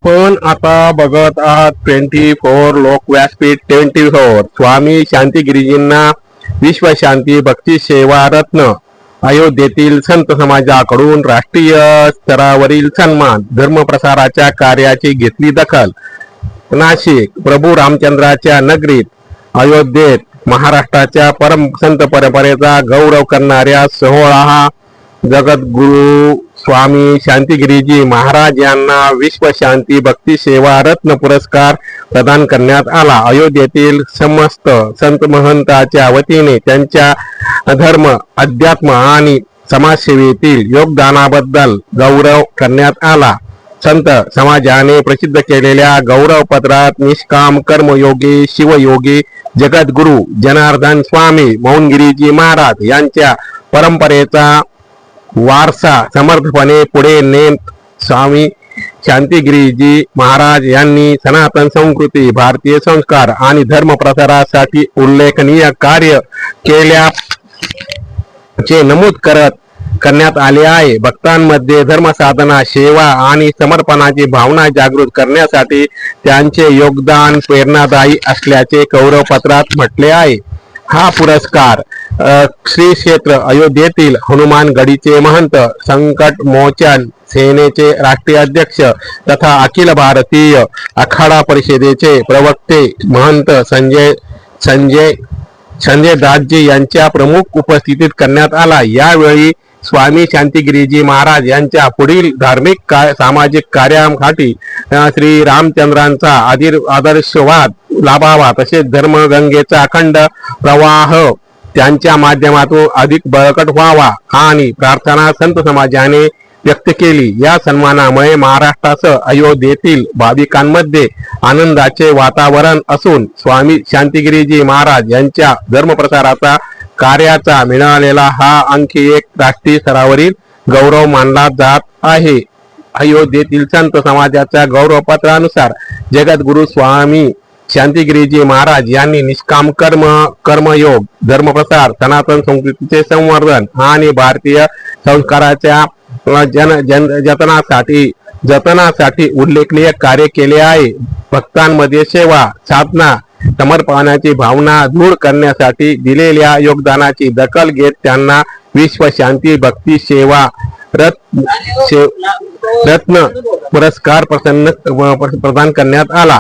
पण आता बघत आहात 24 लोक व्यासपीठ 24 स्वामी शांतिगिरीजींना विश्व शांती भक्ती सेवा रत्न अयोध्येतील संत समाजाकडून राष्ट्रीय स्तरावरील सन्मान धर्मप्रसाराच्या कार्याची घेतली दखल. नाशिक प्रभू रामचंद्राच्या नगरीत अयोध्येत महाराष्ट्राच्या परम संत परंपरेचा गौरव करणाऱ्या सोहळा जगद्गुरु स्वामी शांतिगिरीजी महाराज यांना विश्व शांती भक्ती सेवा रत्न पुरस्कार प्रदान करण्यात आला. अयोध्येतील समस्त संत महंताच्या वतीने त्यांच्या धर्म अध्यात्म आणि समाजसेवेतील योगदानाबद्दल गौरव करण्यात आला. संत समाजाने प्रसिद्ध केलेल्या गौरव पत्रात निष्काम कर्मयोगी शिवयोगी जगद्गुरु जनार्दन स्वामी मौनगिरीजी महाराज यांच्या परंपरेचा वारसा समर्थपणे पुढे नेत स्वामी शांतिगिरीजी महाराज यांनी सनातन संस्कृती भारतीय संस्कार आणि धर्म प्रसारासाठी उल्लेखनीय कार्य केल्याचे नमूद करण्यात आले आहे. भक्तांमध्ये धर्मसाधना सेवा आणि समर्पणाची भावना जागृत करण्यासाठी त्यांचे योगदान प्रेरणादायी असल्याचे गौरवपत्रात म्हटले आहे. हा पुरस्कार श्री क्षेत्र अयोध्येतील हनुमान गडीचे महंत संकट मोचन सेनेचे राष्ट्रीय अध्यक्ष तथा अखिल भारतीय आखाडा परिषदेचे प्रवक्ते महंत संजय दासजी यांच्या प्रमुख उपस्थितीत करण्यात आला. यावेळी स्वामी शांतिगिरीजी महाराज यांच्या पुढील धार्मिक सामाजिक कार्यासाठी श्री रामचंद्रांचा आदर्शवाद लाभावा तसेच धर्मगंगेचा अखंड प्रवाह त्यांच्या माध्यमातून अधिक बळकट व्हावा आणि प्रार्थना संत समाजाने व्यक्त केली. या सन्मानामुळे महाराष्ट्रासह अयोध्येतील भाविकांमध्ये आनंदाचे वातावरण असून स्वामी शांतिगिरीजी महाराज यांच्या धर्मप्रसाराचा कार्याचा मिळालेला हा आणखी एक राष्ट्रीय स्तरावरील गौरव मानला जात आहे. अयोध्येतील संत समाजाच्या गौरवपत्रानुसार जगद्गुरु स्वामी शांतिगिरीजी महाराज यांनी निष्काम कर्मयोग धर्मप्रसार सनातन संस्कृतीचे संवर्धन आणि भारतीय संस्काराच्या जतनासाठी उल्लेखनीय कार्य केले आहे. भक्तांमध्ये सेवा साधना समर्पणाची भावना दृढ करण्यासाठी दिलेल्या योगदानाची दखल घेत त्यांना विश्व शांती भक्ती सेवा रत्न पुरस्कार प्रदान करण्यात आला.